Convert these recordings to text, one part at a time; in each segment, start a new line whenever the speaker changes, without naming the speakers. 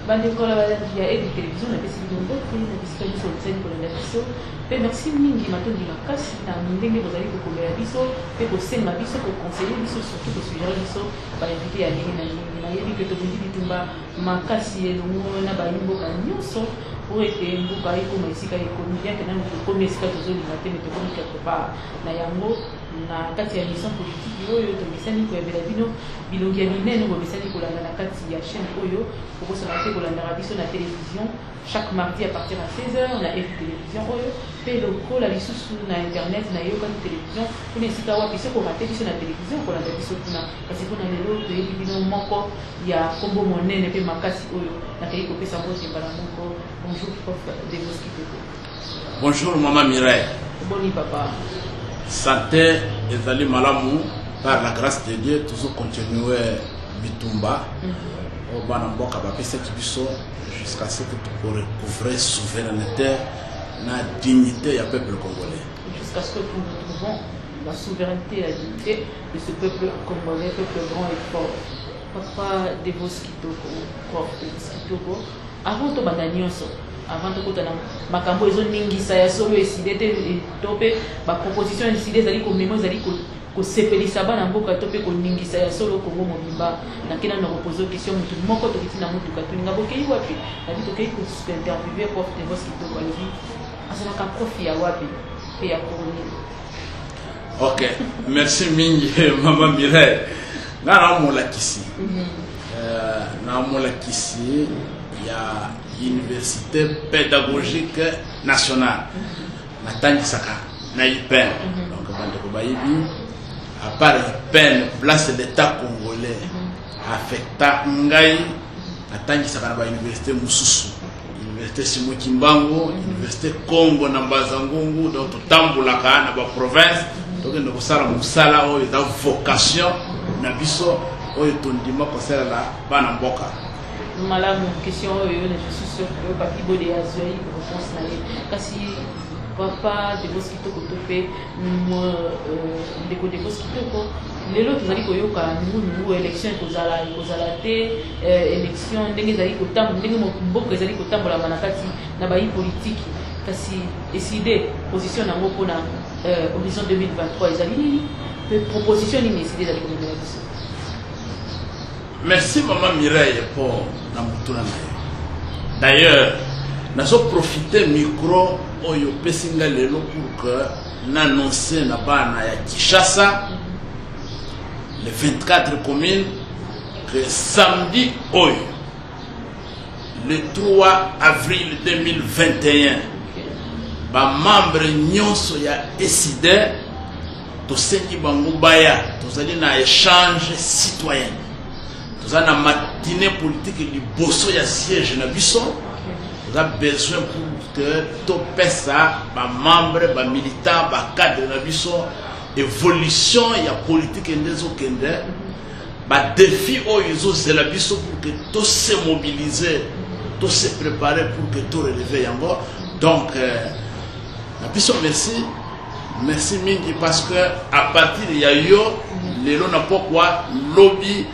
Bandeko la ya et télévision na pesi bongo pe na pesi ka biso tseni ko la biso pe merci mingi matondi makasi na ndenge bozali ko komela biso pe ko senga biso ko conseiller biso surtout ko suggérer biso ba invité ya ndenge na ndenge na yebi ke to bindi bitumba makasi elongo na ba mboka nyonso pour ete mboka ekoma esika ekomi bien que na tokomi esika tozolinga te mais tokomi quelque part na yango na kati ya mission politique oyo tomisani koyebela bino bilongi ya minene bomesani kolanda na kati ya chaîne oyo okosala te kolandaka biso na télévision chaque mardi à partir de 16h na F télévision oyo pe lokola lisusu na internet na yokani télévision kuna esika wapi soki orate biso na télévision kolanda biso kuna kasi mpona lelo toyebi bino moko ya kombo monene pe makasi oyo nakei kopesa ngo tembala moko. Bonjour prof Devos Kitoko.
Bonjour maman Mireille.
Boni papa.
Santé ezali malamu par la grâce de Dieu toujours continuer bitumba au bana mboka bapesa biso jusqu'à ce que tu pourrais recouvrer souveraineté na dignité du peuple congolais.
Jusqu'à ce que nous retrouvons la souveraineté et la dignité de ce peuple congolais, peuple grand et fort. Papa Devos Kitoko, prof Devos Kitoko, avant de bananioso. Avant de côté ma cambo ils ont ningisa ya solo eside te topé ba proposition eside zali ko memo zali ko sepelisa bana mboka topé ko ningisa ya solo ko ngomo bimba na kina na reposer question mutu moko to kitina mutu ka tuninga bokei wapi na bito kei ko interviewer prof de Devos Kitoko ali asana ka prof ya wapi pe ya corona.
OK, merci mingi maman Mireille. Na mola kisi na mola kisi ya Université pédagogique nationale Natani Saka na IPEN donc bandeko bayibi à part IPEN place l'état congolais affecta ngai Natani Saka na université mususu université Simon Kimbangu université Congo na Bazangungu donc tambulaka na ba province donc ndoko sala musala oyo da vocation na biso oyo tondima ko sala la bana mboka.
Madame, question, je suis sûr que Papi Bodé a joué une réponse. Kasi papa de Devos Kitoko topé, de Devos Kitoko, les autres ont dit que nous élection kozala té élection ndenge zali kotam ndenge mboka ezali kotambola manakati na bayi politique kasi décider position nango pona horizon 2023 ezali nini proposition ni décider zali komela biso.
Merci maman Mireille pour la mutuna nayo. D'ailleurs, nous avons profité micro oyo pesinga lelo pour que n'annoncer na bana ya Kinshasa les 24 communes que samedi oyo le 3 avril 2021 ba membre nyonso ya ESID to sengi bango baya tozali na échange citoyen. Nous avons une matinée politique et liboso ya siège na biso. Nous avons besoin pour que tout pesa, ba membre, ba militant, ba cadre na biso, évolution ya politique ndezo kende, ba défi o izo zela biso pour que tout se mobiliser, tout se préparer pour que tout relever yango. Donc na biso merci. Merci mingi parce que à partir de yayo, lelo na pokwa lobby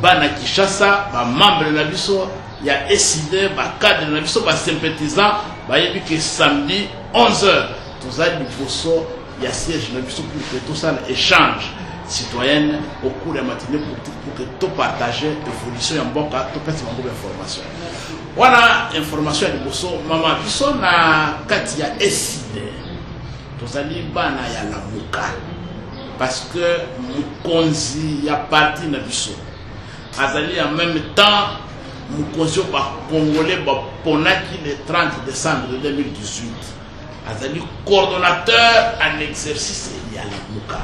bana Kinshasa ba membre na biso ya ESID ba cadre na biso ba sympathisant ba yebi que samedi 11h tozali liboso ya siège na biso pour que tout ça échange citoyenne au cours de la matinée politique pour que tout partager évolution ya mboka tout pesa mambo information wana information ya liboso mama biso na kati ya ESID tozali bana ya lamuka parce que mukonzi ya parti na biso azali en même temps mukonzi ba congolais ba ponaki le 30 décembre 2018 azali coordonnateur en exercice ya lamuka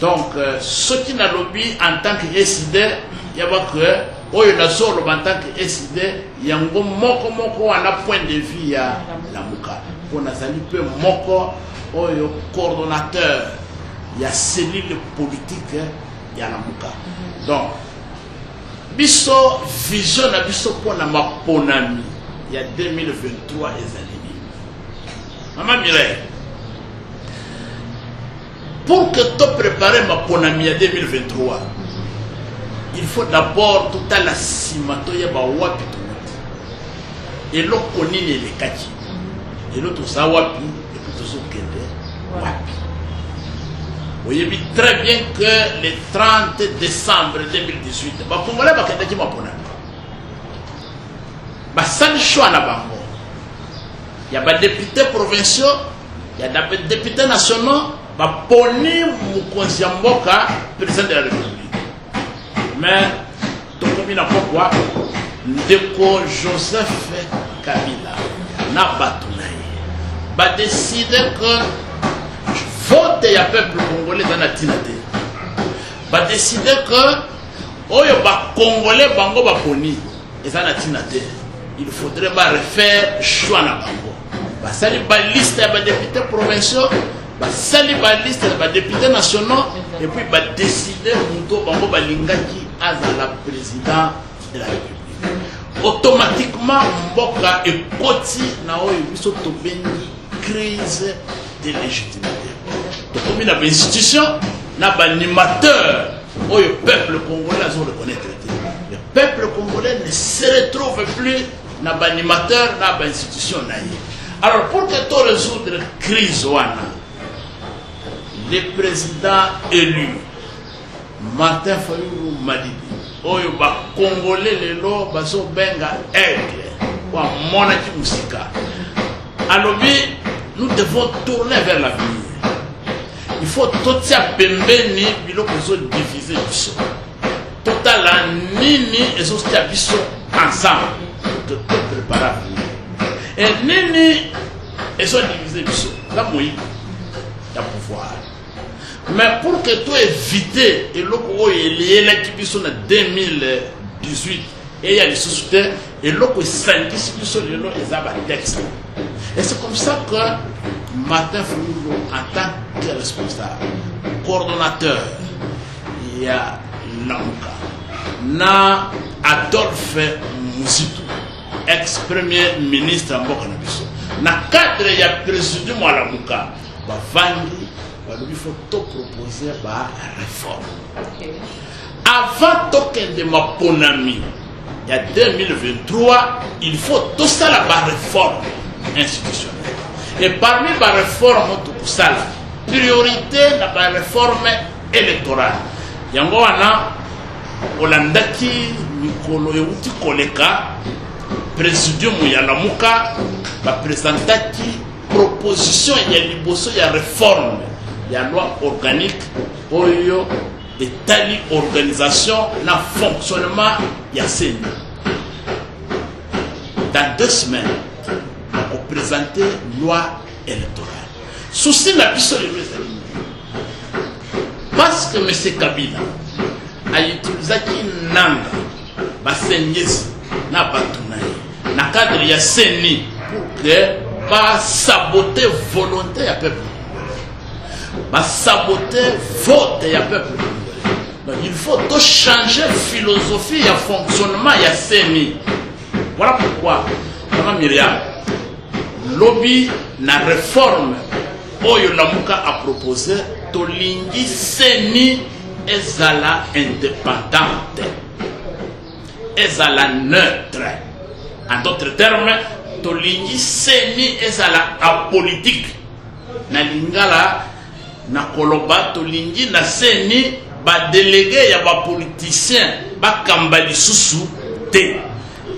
donc ce qui n'a lobby en tant que ESID yaba que oyo na solo en tant que ESID yango moko ana point de vue ya lamuka pour azali peu moko oyo coordonnateur ya cellule politique ya lamuka donc biso vision na biso pona maponami ya 2023 ezali maman Mireille pour que tu prépares maponami ya 2023 il faut d'abord tout à la simato ya ba wapi et l'autre nini les kaki et l'autre ça wapi et puis tout ça wapi. Vous voyez très bien que le 30 décembre 2018 bah congolais bah kende qui m'a pona bah ça le choix na bango. Il y a des députés provinciaux, il y a des députés nationaux, bah poni Mokonzi Mboka président de la République. Mais tout comme il n'a pas quoi, Ndeko Joseph Kabila n'a pas tout bah décider que vote ya peuple congolais dans la tinate. Bah décider que oyo ba congolais bango ba poni et dans la tinate. Il faudrait bah refaire choix na bango. Bah sali ba liste ya ba députés provinciaux, bah sali ba liste ya ba députés nationaux et puis bah décider muto bango ba lingaki azala président de la République. Automatiquement mboka ekoti na oyo biso to bengi crise de légitimité. Donc comme il y a une institution, il y a un animateur où le peuple congolais a reconnaître. Le peuple congolais ne se retrouve plus dans un animateur, dans une institution. Alors pour que tu résoudre la crise, le président élu, Martin Fayulu Madidi, où le congolais les lois, baso benga aigle, ou monaki musika. Alors nous devons tourner vers l'avenir. Il faut tout ça pembeni biloko zo diviser biso. Total la nini ezo tia biso ensemble de tout préparer l'avenir. Et nini ezo diviser biso. La moyi ya pouvoir. Mais pour que tu évites et loko lié la qui biso na 2018 et il y a les sociétés et loko sangisi biso lelo ezaba texte. Et c'est comme ça que Martin Fayulu, en tant que responsable, coordonnateur, il y a Lamuka, na Adolphe Muzitu, ex-premier ministre en Bokanabiso, na cadre il y a président à Lamuka, Bavandi, il faut tout proposer par réforme. Avant token de ma ponami, il y a 2023, il faut tout ça la réforme institutionnelle. Et parmi les réformes, tout ça, la priorité de la réforme électorale. Yango wana Olandaki Mikolo Euti Koleka, présidium ya Lamuka, va présenter proposition ya liboso ya réforme, ya loi organique, oyo et telle organisation na fonctionnement ya CENI. Dans 2 semaines, on va présenter loi électorale. Souci la puissance de l'État. Parce que M. Kabila a utilisé qui nanga, basenyesi, na batunaye, na cadre ya CENI pour que pas saboter volonté ya peuple, pas saboter vote ya peuple. Donc il faut tout changer philosophie et fonctionnement ya CENI. Voilà pourquoi, Mme Myriam, lobby na réforme Oyo Lamuka a proposé Tolingi CENI ezala indépendante, ezala neutre. En d'autres termes, Tolingi CENI ezala apolitique. Na lingala na koloba Tolingi na CENI ba délégué ya ba politicien ba kambali susu te.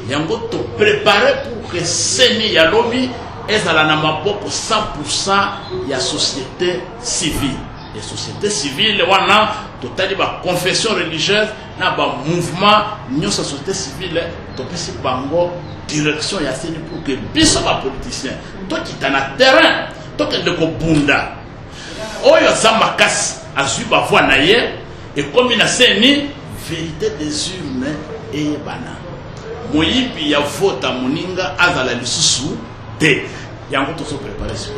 Yango to préparer pour que CENI ya lobby ezala na maboko 100% ya société civile. Et société civile wana totali ba confession religieuse na ba mouvement nyo sa société civile to pesi bango direction ya CENI pour que biso ba politicien to kitana terrain to kende ko bunda oyo za makasi azui ba voix na ye et comme na CENI vérité des urnes et bana moyibi ya vota moninga azala lisusu te yango to so préparer sur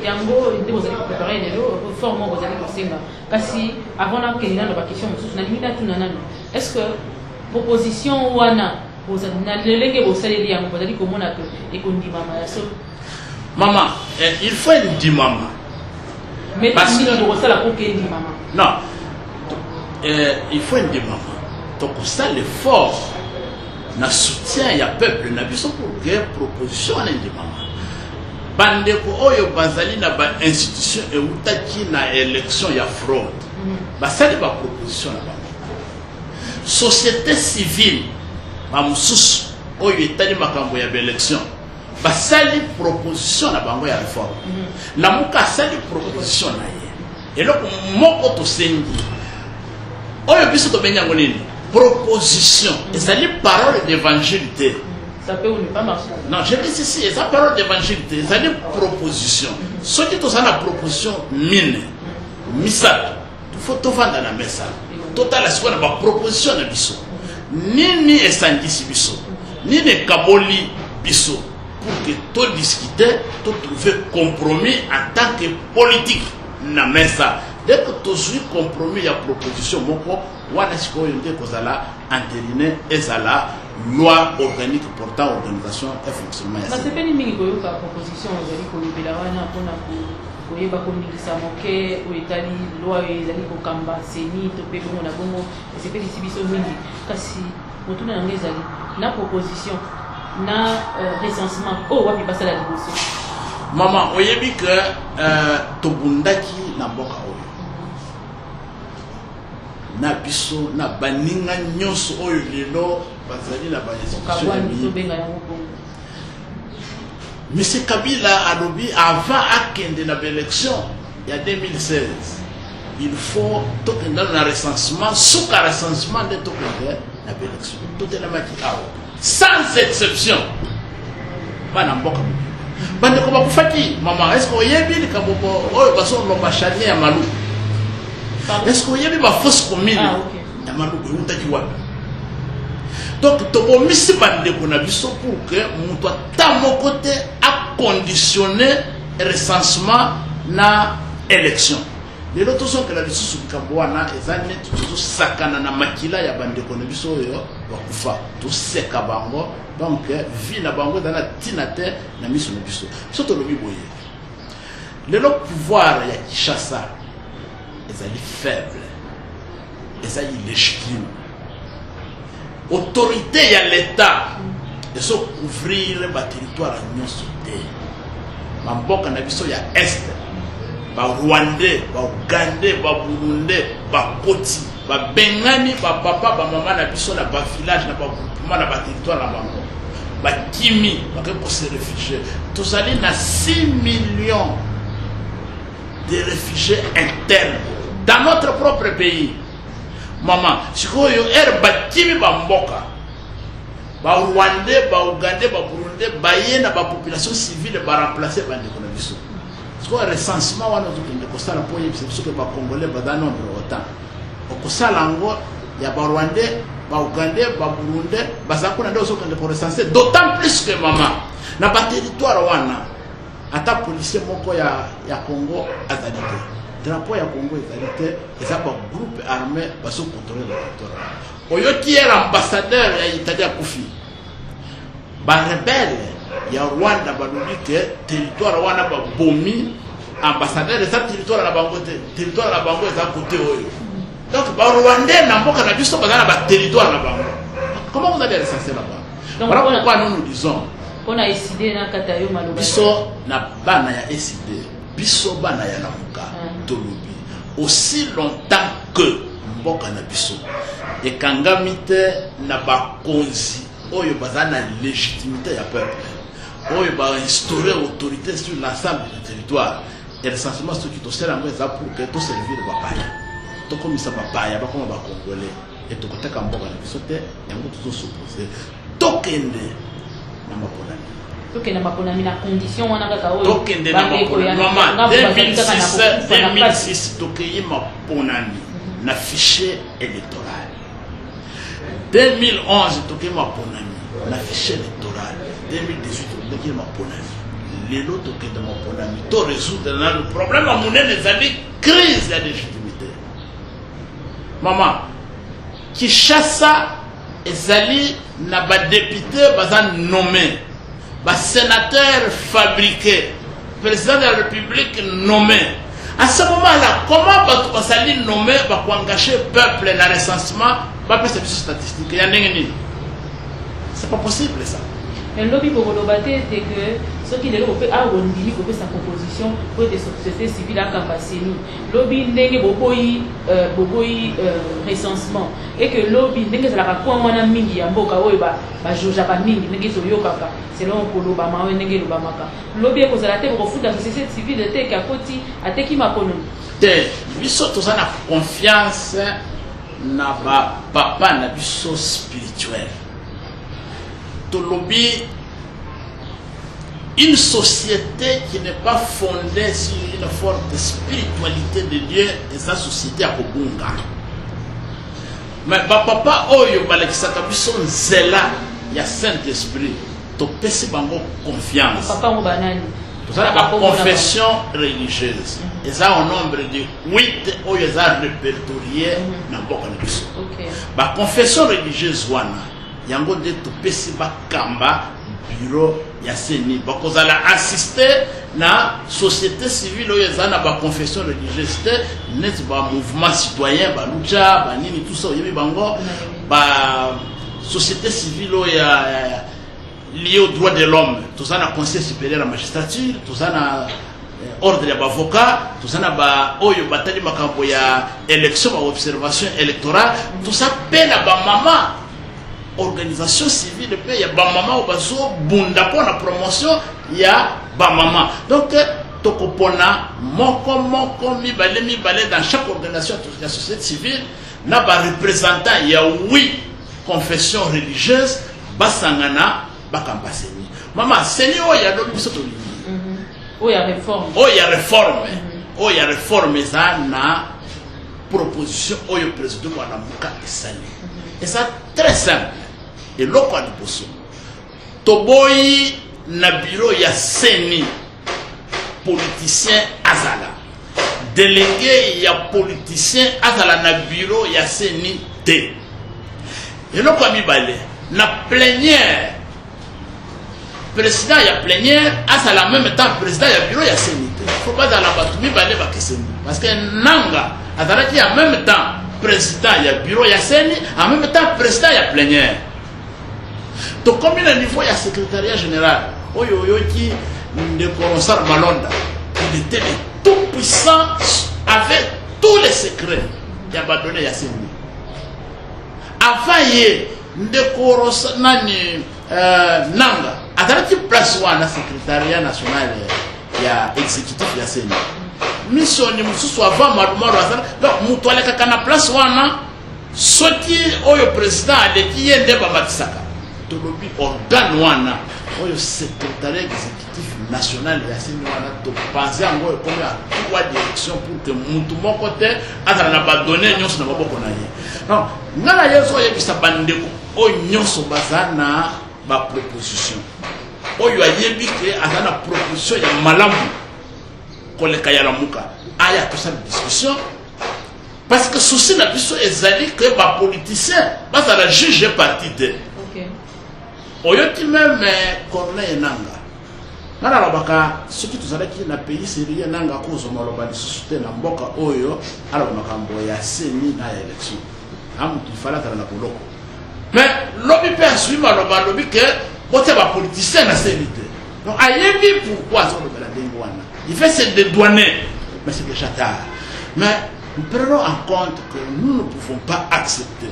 yango nde bozali préparer lelo forme bozali kosenga kasi avant na kenina na ba question mosusu na limita tuna nano est-ce que proposition wana bozali na lelenge bosaleli yango bozali komona que ekondima ya so
maman il faut une maman
mais parce que bozala pour que une maman
non il faut une maman donc ça l'effort na soutien ya peuple na biso pour que proposition na ndimama bandeko oyo bazali na ba institution eutaki na élection ya fraude basali ba proposition na bango société civile ba mususu oyo etali makambo ya élection basali proposition na bango ya réforme la muka sali proposition na ye eloko moko to sengi oyo biso to benyango nini proposition ezali parole d'évangile te.
Ça peut ou ne pas marcher.
Non, je dis ici, c'est une parole d'évangile, c'est une proposition. Ce qui est une proposition mine, misal, il faut tout vendre dans la messe. Total, c'est une proposition de biso. Ni esangisi biso, ni ne kaboli biso, pour que tout discuter, tout trouver compromis en tant que politique na messe. Dès que tu as compromis la proposition, moko, wana siko yende kozala entériné ezala loi organique portant organisation et fonctionnement.
Mais c'est pas une mingi ka proposition ezali ko yobela wana pona ko yeba ko ngisa moke o etali loi ezali ko kamba seni to pe ko na bongo c'est pas ici biso mingi kasi motuna na ngezali na proposition na recensement oh wapi basa la liboso.
Maman oyebi que tobundaki na mboka oyo na biso na baninga nyonso oyo lelo bazali na ba institution. Monsieur Kabila alobi avant akende na élection il y a 2016 il faut tokenda na recensement sous ka recensement de tokende na élection tout est la mati awo sans exception bana mboka bande ko bakufaki mama est-ce que yebi ni kabobo oyo baso lomba chanie ya malu. Est-ce qu'il y a des fausses communes? Donc, tu as mis ce bandé pour que mon côté a conditionné le recensement na élection. Les autres sont que la mission sur Kabouana et années tout sakana na makila ya bandé qu'on a vu sur eux wakufa tout seka bango donc vie na bango dans la tinate na mission na biso surtout le biboye le pouvoir ya Kinshasa ezali faible, ezali légitime. Autorité ya l'État de se couvrir le territoire à nyonso te. Mamboka na biso ya Est, ba Rwandais, ba Ougandais, ba Burundais, ba Koti, ba Bengani, ba papa, ba maman na biso na ba village na ba groupement na ba territoire na bango. Ba Kimi, ba ko se réfugier. Tous allés na 6 millions de réfugiés internes dans notre propre pays. Maman, si vous avez un bâtiment bamboka, ba Rwandais, ba Ougandais, ba Burundais, ba yena ba population civile ba remplacer ba ndeko biso. Si vous avez un recensement wana to kende ko sala po yebisa biso ke ba Congolais ba dans nombre autant. Ko sala ngo ya ba Rwandais, ba Ougandais, ba Burundais, ba zakuna ndo so kende ko recenser d'autant plus que maman na ba territoire wana ata policier moko ya Congo azalite. Drapeau ya Congo ezalité et ça un groupe armé va se contrôler le territoire. Oyo qui est l'ambassadeur ya Italie à Koufi. Ba rebelle ya Rwanda ba que territoire wana ba bomi ambassadeur de ça territoire la bango territoire la bango est à côté oyo. Donc ba Rwandais na mboka na biso ba na ba territoire la bango. Comment vous allez recenser là-bas? Donc voilà pourquoi nous disons
on a décidé na katayo maloba.
Biso na bana ya décidé. Biso bana ya namuka tolobi aussi longtemps que mboka na biso et kangamite na bakonzi oyo bazana légitimité ya peuple oyo ba instaurer autorité sur l'ensemble du territoire et l'essentiellement ce qui to sert en ça pour que tout servir ba paya to comme ça ba paya ba comme ba congolais et to koteka mboka na biso te yango to s'opposer tokende na maponani.
Donc, il y a une condition.
Donc, il y a une 2006, il y a un fichier électoral. 2011, il y a un fichier électoral. 2018, il y a un les autres qui ont résoudre le problème à mon crise de légitimité. Maman, qui chasse et Zali n'a pas député, pas nommé. Ba sénateur fabriqué, président de la République nommé. À ce moment-là, comment va s'allier nommé, va engager le peuple dans le recensement, va faire cette statistique. c'est pas possible ça.
Mais lobby pour c'est que ceux qui ont fait sa proposition pour des sociétés civiles à Campasini. Lobby n'est recensement et que lobby n'est pas quoi on a mis à Boka Oeba, Joja Mingi, n'est pas Yokaka, selon Kolobama ou Nege Lobamaka. Lobby est pour la tête au foot de la société civile de Tek à Koti à Teki Makono.
Lui, surtout, on a confiance na papa na biso spirituel. To lobby une société qui n'est pas fondée sur une forte spiritualité de Dieu et sa société à Kobunga. Mais papa oyo balekisaka biso nzela ya Saint-Esprit to pesi bango confiance.
Papa mo banani.
La confession religieuse. Et ça au nombre de 8 oyo za répertoriés na mboka na biso. La confession religieuse wana yango de to pesi bakamba bureau ya seni bakozala assister na société civile oyo ezana ba confession religieuse net ba mouvement citoyen ba lucha ba nini tout ça yebi bango ba société civile oyo lié aux droits de l'homme tout ça na conseil supérieur à magistrature tout ça na ordre ya bavocat tout ça na ba oyo batali makambo ya élection ba observation électorale tout ça peine ba mama organisation civile pe ya ba mama obazo bunda pour la promotion ya ba mama donc tokopona moko mibale dans chaque organisation de la société civile na ba représentant ya 8 confessions religieuses basangana bakampaseni mama seni oya do biso to
oya réforme
oya réforme ça na proposition oyo président wana muka esali et ça très simple et loko ali boso toboyi na bureau ya seni politicien azala délégué ya politicien azala na bureau ya seni te et loko amibale na plénière président ya plénière azala en même temps président ya bureau ya seni te faut pas dans la batu mibale bakeseni parce que nanga azala qui en même temps président ya bureau ya seni en même temps président ya plénière. Donc comme il a niveau ya secrétariat général oyo qui de Coronsar Malonda il était tout puissant avec tous les secrets ya badonné ya seni avant ye de Coronsar nani nanga azala qui place wana secrétariat national ya exécutif ya seni mission ni mususu avant madumaro azala donc mutu aleka na place wana soki oyo président aleki yende babatisaka to lobi organe wana oyo secrétariat exécutif national ya seni wana to penser ngo comme à trois direction pour que mutu moko te azala na ba donner nyonso na maboko na ye non ngala yeso yebisa bandeko o nyonso bazana ba proposition oyo ayebi ke azana proposition ya malamu koleka ya lamuka aya to sa discussion parce que souci na biso ezali que ba politicien bazala juge parti de oyo ti même Corneille Nanga nana lobaka soki tozalaki na pays sérieux nanga kozoma loba lisusu te na mboka oyo aloba makambo ya seni na élection amutu ifala kala na boloko mais lobi pe asui maloba lobi ke bote ba politicien na seni te donc ayebi pourquoi ça loba la dengo wana il fait se dédouaner mais c'est déjà tard mais nous prenons en compte que nous ne pouvons pas accepter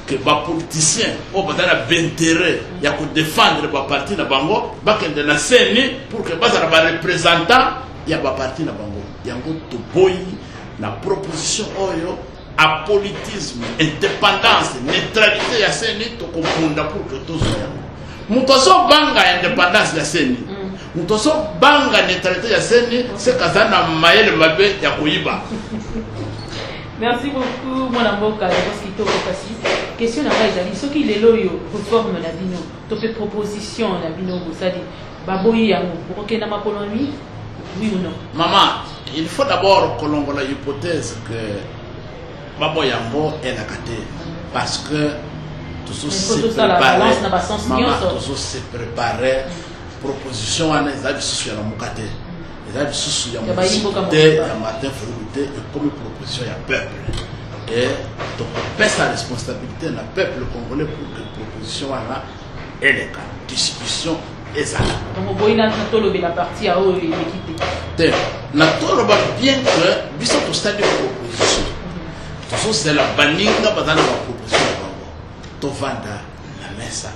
que les politiciens ont intérêt à défendre les partis na bango bakende na seni pour que les représentants ya ba parti na bango yango to boy na proposition oyo apolitisme indépendance neutralité ya seni to kopunda pour que tous mutoso banga indépendance ya seni mutoso banga neutralité ya seni c'est kazana mayele mabe ya koyiba.
Merci beaucoup, mon amour, parce qu'il t'a facile. Question à Raïzali, ce qui est loyo, réforme la bino, tu fais proposition la bino, vous savez, baboyi yango, pour que n'a pas colonie, oui ou non? Maman,
il faut d'abord que l'on voit l'hypothèse que baboyi yango est la caté, parce que tout ça se préparait, maman, tout ça se préparait, proposition à les avis sur la moukaté. Il y a un matin et comme proposition il y a peuple et donc on pèse la responsabilité du peuple congolais pour que la proposition et les cas. Discussion ezala.
Donc boy na tolobe la partie à haut et l'équité.
Na toloba bien que biso to stade de proposition. Tout ça c'est la baninga bazana ba proposition bango. To vanda na mesa.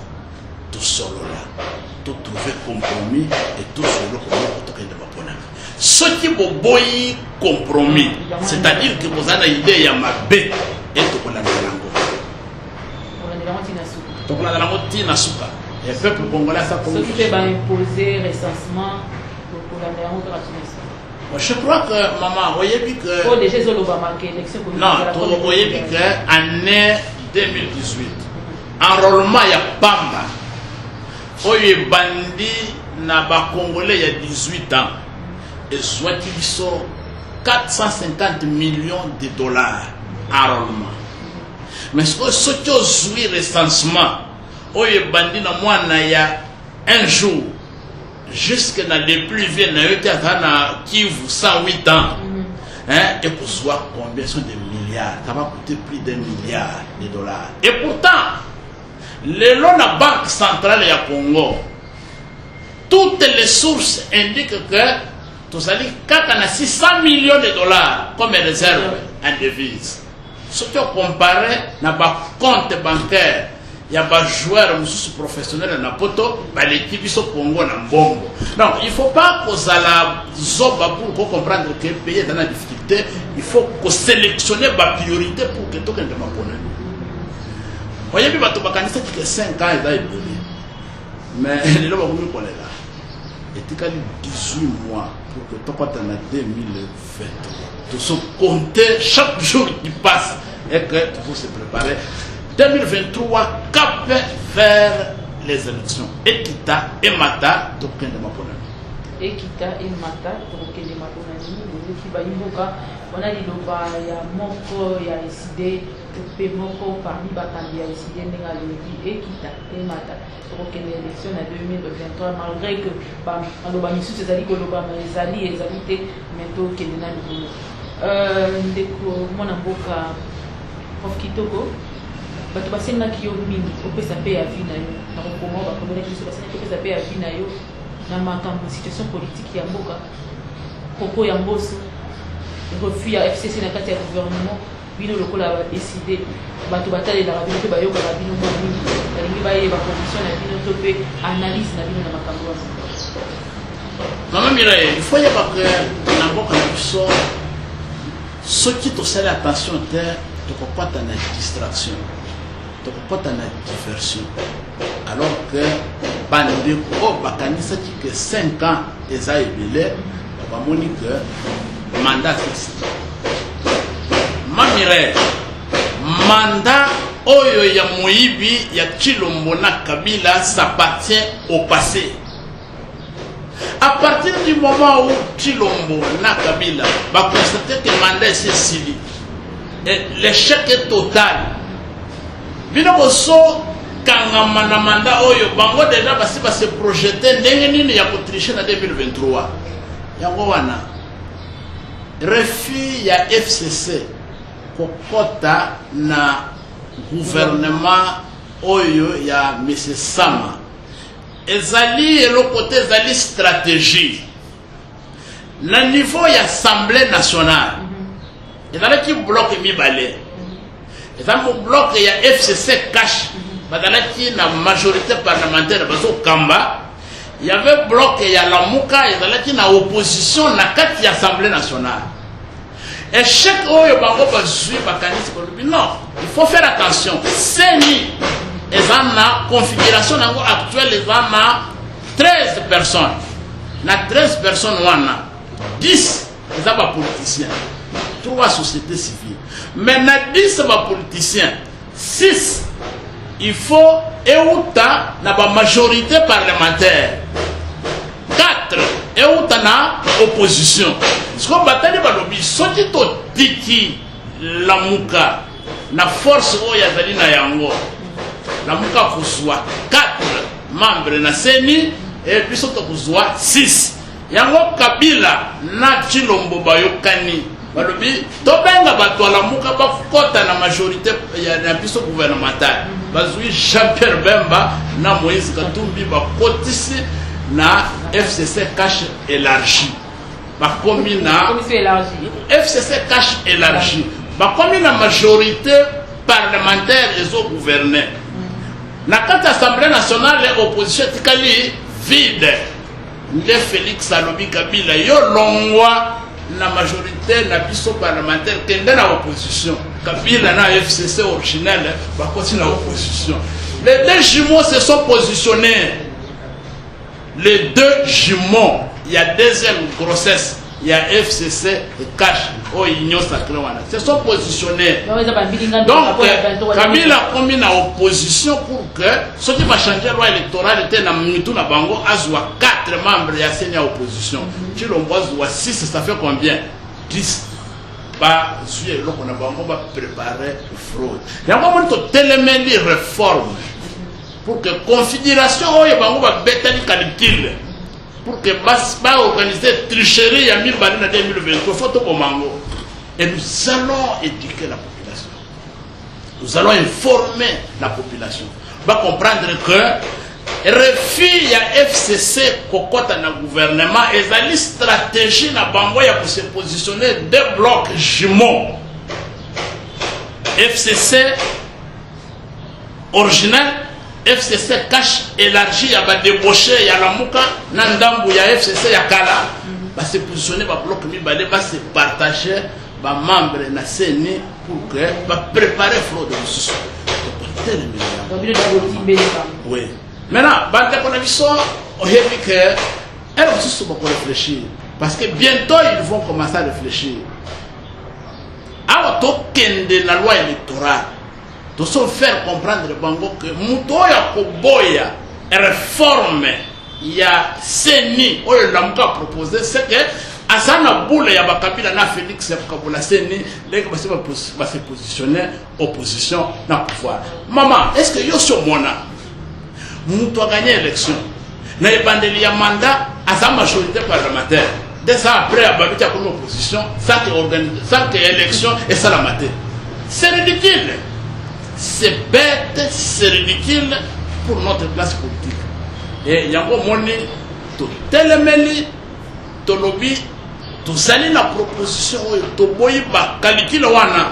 To solo là. To trouver compromis et tout solo ko to kende ba pona. Ce qui boboyi compromis, c'est-à-dire que vous avez une idée ya mabe et to kola ndango. To kola ndango tina suka. Et le peuple congolais ça comme
ce qui fait imposer recensement pour la dernière.
Je crois que maman, vous voyez que
oh déjà ils ont marqué élection pour
non, vous voyez que année 2018 enrôlement ya Bamba. Oye bandi na ba congolais il y a 18 ans et soit qu'ils sont 450 millions de dollars enrôlement. Mais ce qui ont joué recensement oye bandi na mwana ya un jour jusque dans les plus vieux na yote na Kivu 108 ans hein, et pour soit combien sont des milliards, ça va coûter plus d'1 milliard de dollars. Et pourtant le long la banque centrale ya Congo toutes les sources indiquent que tout ça dit kaka na 600 millions de dollars comme réserve en devises. Ce qui comparé na ba compte bancaire il y a des joueurs professionnels dans poto, l'équipe sont Congo na mbongo. Donc il ne faut pas que ça la zoba pour comprendre que le pays est dans la difficulté. Il faut que sélectionner la priorité pour que tout le monde soit. Vous voyez, il y a des 5 ans, mais les gens vont nous connaître là. Et il y a 18 mois pour que tout le monde en 2020. Tout se compter chaque jour qui passe et que il faut se préparer. 2023 cap vers les élections. Ekita et Mata, token de Mapona.
Ekita et Mata, token de Mapona. Nous qui va yimboka, on a dit loba ya moko ya décidé, pe moko parmi batandi ya décidé n'enga lebi Ekita et Mata. Token de élection en 2023 malgré que par loba misu c'est ali ko loba ezali ezalité mais token na lubu. Ndeko mona mboka Prof Kitoko. Bato basengaki yo mingi opesa pe ya vie na yo na kokoma bakomona kiso basengaki opesa pe ya vie na yo na makambo situation politique ya mboka koko ya mboso refus ya FCC na kati ya gouvernement bino lokola ba décider bato batalelaka bino pe bayokaka bino mwa mingi balingi bayeba condition na bino to pe analyse na bino na makambo wana.
Maman Mireille, il faut y avoir que na mboka na biso soki tosala attention te tokopata na distraction. Donc pas dans la diversion alors que bande ko bakanisa que 5 ans eza ebele ba moni que mandat fixe mamire mandat oyo ya moyibi ya Chilombo na Kabila s'appartient au passé. À partir du moment où Chilombo na Kabila va constater que le mandat est scellé et l'échec est total. Bino boso kangama na mandat oyo bango déjà basi ba se projeter ndenge nini ya kotricher na 2023 yango wana refus ya FCC kokota na gouvernement oyo ya M. Sama ezali eloko te ezali stratégie na niveau ya Assemblée nationale ezalaki bloc mibale. Et dans le bloc, il y a FCC cash. Il y a une majorité parlementaire. Il y avait un bloc, il y a la Mouka, il y a une opposition dans l'Assemblée nationale. Et chaque fois, il y a non, il faut faire attention. C'est ni, ils ont la configuration actuelle, ils ont 13 personnes. Dans 13 personnes, on a 10, ils ont des politiciens. 3 sociétés civiles. Mais na 10 politiciens, 6 il faut euta na ba majorité parlementaire. 4 euta na opposition. Ce qu'on batali ba lobi soki to tiki la muka na force oya zali na yango. La muka kozwa 4 membres na seni et puis soto kozwa 6. Yango Kabila na Chilombo bayokani balobi to benga bato la muka ba kota na majorité ya na biso gouvernemental bazui Jean-Pierre Bemba na Moïse Katumbi bakotisi na FCC cache élargi bakomi na FCC cache élargi bakomi na majorité parlementaire et au gouvernement na kati assemblée nationale opposition tikali vide nde Félix alobi Kabila yo longwa la majorité na biso parlementaire kende na opposition Kabila na FCC original bakoti na opposition. Les deux jumeaux se sont positionnés. Les deux jumeaux, il y a deuxième grossesse, il y a FCC et cash au union sacrée wana. Se sont positionnés. Donc Kabila commis na opposition pour que ce qui va changer la loi électorale était na mitu na bango azwa 4 membres ya senia opposition. Tu l'envoies 6, ça fait combien? 10. Bah, suye le qu'on a bango va préparer fraude. Il y a un moment de télémélie réforme pour que configuration oyo bango va betali calcul. Pour que pas organiser tricherie à 1000 balles en 2023, photo au mango. Et nous allons éduquer la population. Nous allons informer la population. On va comprendre que refus à FCC kokota na gouvernement et la stratégie na bango ya pour se positionner deux blocs jumeaux. FCC original, FCC cache élargi ya ba débauché ya la muka na ndambu ya FCC ya kala ba se positionner ba bloc mibale ba se partager ba membre na CENI pour que ba préparer fraude de sous. Oui. Maintenant, bande qu'on a vu ça, on a vu que elles aussi sont pour réfléchir parce que bientôt ils vont commencer à réfléchir. Alors de la loi électorale. Nous sommes faire comprendre le bango que Moutoya Koboya réforme il y a CENI où le Lamuka a proposé c'est que Asana Boule ya Bakabila na Félix Kabula CENI les va se positionner opposition na pouvoir. Maman, est-ce que yo sur mona Mouto a gagné l'élection na ebandeli ya mandat à sa majorité parlementaire 2 ans après Ababita comme opposition sans que élection et ça la maté. C'est ridicule. C'est bête, c'est ridicule pour notre classe politique. Et yango moni to telemeli to lobby to sali na proposition to boyi ba calcul wana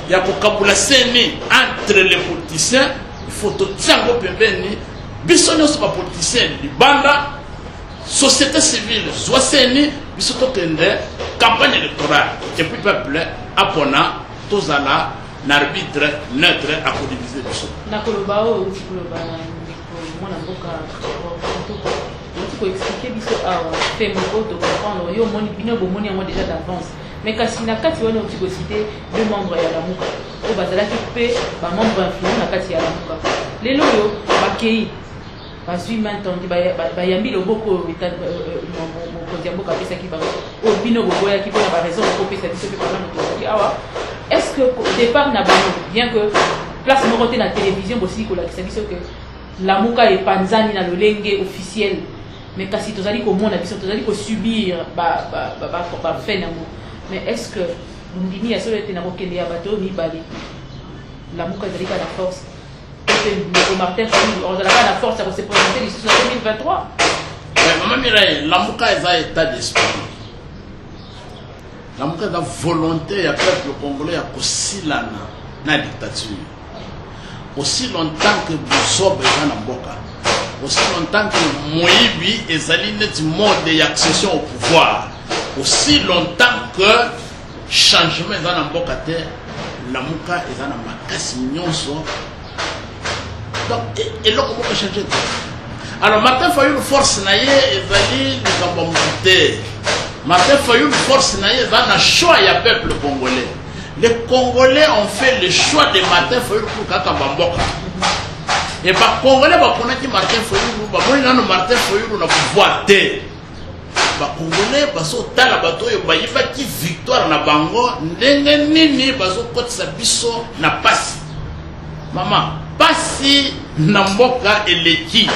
ya ko kabula CENI entre les politiciens, il faut to tiango pembeni biso nyonso ba politiciens libanda société civile soit CENI biso to kende campagne électorale et puis peuple apona tozala l'arbitre neutre à codiviser les choses.
Nakoloba o tikoloba mona mboka to expliquer biso a fait mon de comprendre yo moni bino bo moni déjà d'avance mais kasi na kati wana otiko citer 2 membres ya la muka o bazala ki pe ba membre influent na kati ya la muka lelo yo bakei bazui mantongi ba yambi loboko état mon konti mboka pesa ki ba o bino bobo ya ki pona ba raison ko pesa biso pe pendant que awa. Est-ce que au départ, bien que place mon côté la télévision aussi que la muka est panzani na le lengue officiel, mais quand si tu as dit qu'au monde tu as dit que subir mais est-ce que l'undini a seulement été na rokende ya bateau ni bali la muka est la force et Martin on a la force à se présenter d'ici 2023.
Maman Mireille, la muka est à état d'esprit. La muka da volonté ya peuple congolais à kosilana na dictature. Aussi longtemps que Boussobe est en Mboka, aussi longtemps que Moïbi est allé net mode d'accession au pouvoir, aussi longtemps que changement est en Mboka terre, la muka est en makasi nyonso. Donc et là comment changer? Alors Martin Fayulu force naie est allé le Kambamouté. Martin Fayulu force naie dans un choix ya peuple congolais. Les Congolais ont fait le choix de Martin Fayulu pour Kakabamboka. Et par Congolais, bah connaître Martin Fayulu, bah moi non Martin Fayulu na pouvoir té. Bah Congolais, bah so tala bato yo bah yiba ki victoire na bango, ndenge nini bah so kote sa biso na pasi. Maman, pasi na mboka eleki.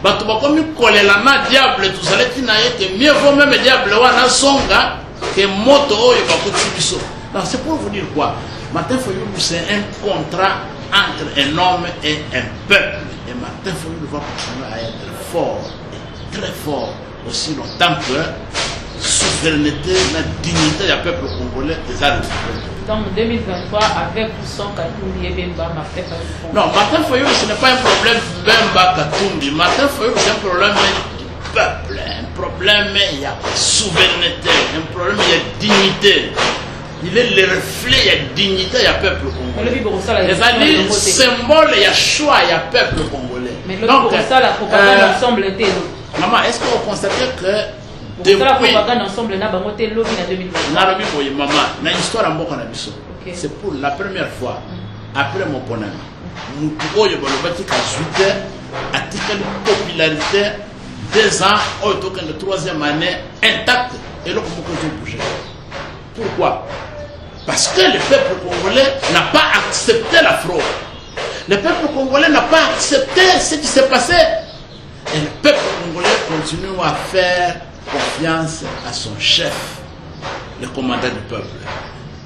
Bato bakomi kolela na diable tout ça leti na yete mieux vaut même diable wana songa que moto oyo bakoti biso. Non, c'est pour vous dire quoi? Martin Fayulu c'est un contrat entre un homme et un peuple. Et Martin Fayulu va continuer à être fort, et très fort, aussi longtemps que souveraineté, la dignité du peuple congolais des armes.
Donc 2023, avec ou sans Katumbi et Bemba, Martin Fayulu.
Non, Martin Fayulu, ce n'est pas un problème Bemba Katumbi. Martin Fayulu, c'est un problème du peuple, un problème, il y a souveraineté, un problème, il y a dignité. Il est le reflet, il y a dignité, il y a peuple congolais. C'est-à-dire, symbole, il y a choix, il y a peuple congolais.
Mais donc, ça, la propagande ensemble était.
Maman, est-ce que vous constatez que
depuis la propagande ensemble, n'a pas monté lobby en 2020.
Maman, il y a une histoire en Boko Nabiso. C'est pour la première fois, après mon ponant, nous pouvons y avoir le bâti à titre de popularité, 2 ans, au token de 3e année, intact, et là, comment on bouger. Pourquoi? Parce que le peuple congolais n'a pas accepté la fraude. Le peuple congolais n'a pas accepté ce qui s'est passé. Et le peuple congolais continue à faire confiance à son chef, le commandant du peuple.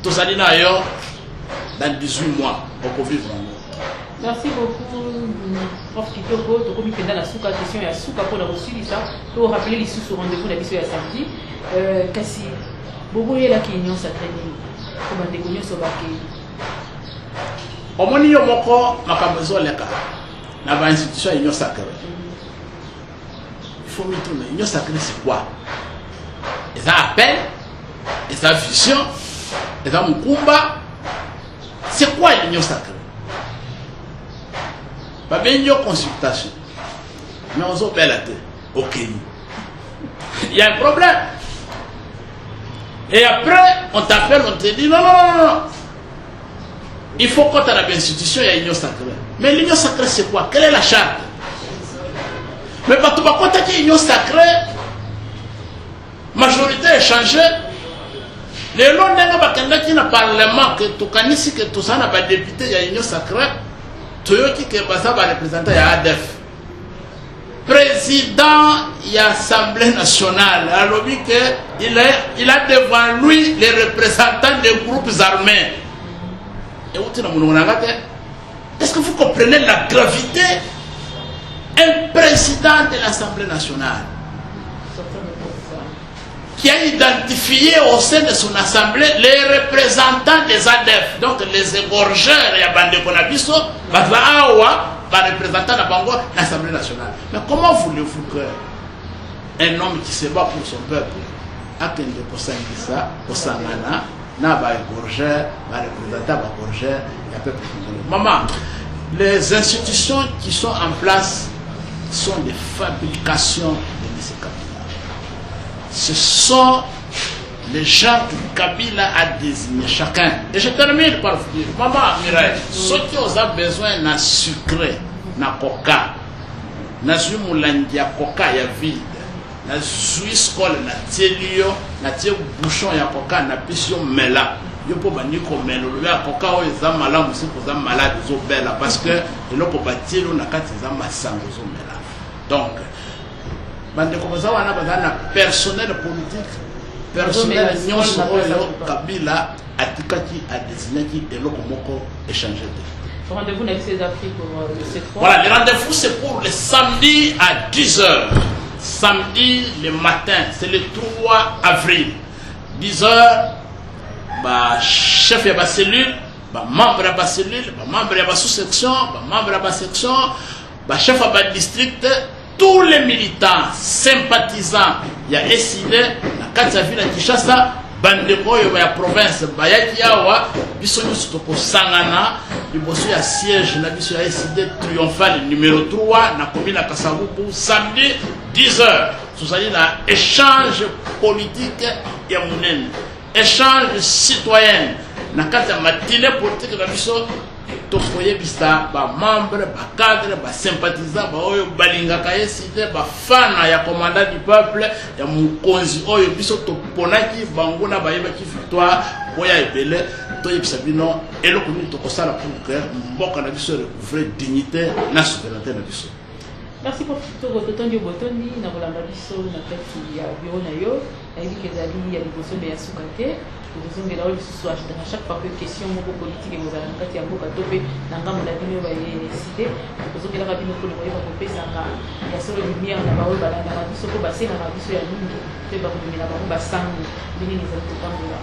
Tous allés d'ailleurs, dans 18 mois, on peut vivre en nous.
Merci beaucoup, Prof Kitoko. Tu as commis la question et la souka pour la reçu ça. Pour rappeler les sous rendez-vous la mission à samedi. Kasi, beaucoup est là qui est sacré. Comment déconner sur baquet.
Au moins, il y a encore ma caméra leka. Dans l'institution, il y a sacré. Il faut me tourner. L'union sacrée, c'est quoi? Et ça appel, et ça vision, et ça moukoumba. C'est quoi l'union sacrée? Pas bien une consultation. Mais on s'en fait la tête. Ok. Il y a un problème. Et après, on t'appelle, on te dit non, non, non, non. Il faut qu'on ait l'institution, il y a l'union sacrée. Mais l'union sacrée, c'est quoi? Quelle est la charte? Mais quand tu vas contacter l'union sacrée, majorité est changée. Les noms d'un qui n'a pas parlement, que tu connais que tout ça n'a pas député, il y a l'union sacrée. Tu qui va représenter l'ADF. Président de l'Assemblée nationale, alors il a devant lui les représentants des groupes armés. Est-ce que vous comprenez la gravité? Un président de l'Assemblée nationale qui a identifié au sein de son assemblée les représentants des ADF, donc les égorgeurs et Abandé Konabiso, représentants de l'Assemblée nationale. Mais comment voulez-vous qu'un homme qui se bat pour son peuple, a qu'un de ça, pour Sangana, n'a pas égorgeur, représentant de il peuple congolais. Maman, les institutions qui sont en place sont des fabrications de M. Kabila. Ce sont les gens que Kabila a désignés chacun. Et je termine par vous dire, maman Mireille, ceux qui ont besoin d'un sucré, d'un coca, d'un moulandi, coca ya vide, d'un suiscol, d'un tielio, d'un bouchon ya coca, d'un pission mela. Je peux pas dire que le coca est malade, aussi pour malade parce que je ne peux pas dire que c'est malade. Donc, personnel politique, personnel Kabila a désigné et le Komoko échangé.
Rendez-vous avec ces Afriques pour le C3.
Voilà, le rendez-vous c'est pour le samedi à 10h. Samedi le matin, c'est le 3 avril. 10h, chef de la cellule, membre de la cellule, membre de la sous-section, membre de la section, chef de la district. Tous les militants, sympathisants, il y a SID, la Katsaville à Kinshasa, Bandeko, il y a la province, Bayakiawa, Bissonio Sotoko Sangana, il y a siège, il y a SID triomphal numéro 3, na commune à Kassavou pour samedi 10h. Vous allez là, échange politique et monnaie, échange citoyen, na Katsa matinée politique de Bissonio. Tokoye bisa ba membre ba cadre ba sympathisant ba oyo balingaka eside ba fana ya commandant du peuple ya mukonzi oyo biso toponaki bango na bayebaki victoire oya ebele toyebisa bino eloko nini tokosala pour que mboka na biso recouvre dignité na souveraineté na biso.
Merci pour totondi botondi na bolamba biso na kati ya bureau na yo nayebi ke ezali ya liboso mpe ya suka te tozongela oyo lisusu à chaque fois que question moko politique ekozala na kati ya mboka to mpe na ngambo na bino bayeside tozongelaka bino mpona koyeba kopesaka ya solo lumière na baoyo balandaka biso mpo basengaka biso ya mingi mpe bakomemela bango basango ndenge ezali kotambola.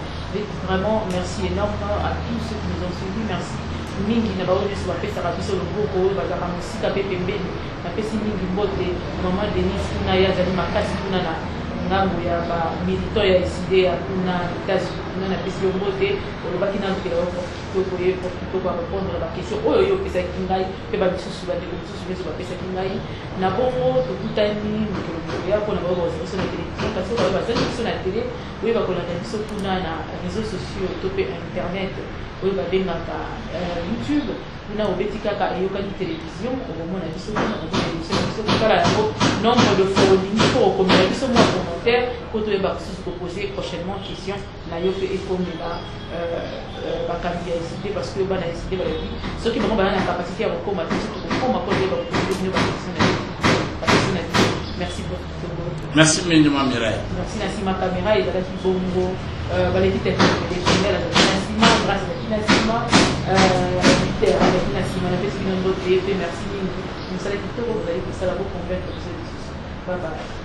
Vraiment merci énorme à tous ceux qui nous ont suivis. Merci mingi na baoyo nyonso bapesaka biso loboko oyo bazalaka mosika mpe pembeni napesi mingi mbote mama Denise kuna ye azali makasi kuna na ngambo ya bamilitant ya eside ya kuna États-Unis kuna napesi yo mbote olobaki nanokela kitoko ye po kitoko ya répondre baquestion oyo yo opesaki ngai mpe bamisusu bandeko misusu nyonso bapesaki ngai na bongo tokutani mikolo ya mpona baoyo bazali biso na télévision parce que baoyo bazali biso na télé oyo bakolanda biso kuna na réseaux sociaux to mpe internet oyo babengaka YouTube kuna obeti kaka eyokani télévision okomona biso kuna komona biso kotala yango nombre de fois olingi mpo okomela biso mwa commentaire po toyeba kosusu koposer prochainement question na yo mpe ekomela bakambi ya eside parce que bana eside balobi soki bango bana na capacité ya kokoma te soki kokoma mpo toyeba koposer bino bakequestion na biso. Merci beaucoup.
Merci Minima Mirai.
Merci Nassima Caméra et Zalaki Bongo. Valérie Téléphonelle, Nassima, grâce à Nassima, avec Nassima, on a fait ce que nous avons fait. Merci. Nous allons vous allez vous convaincre de ce. Bye bye.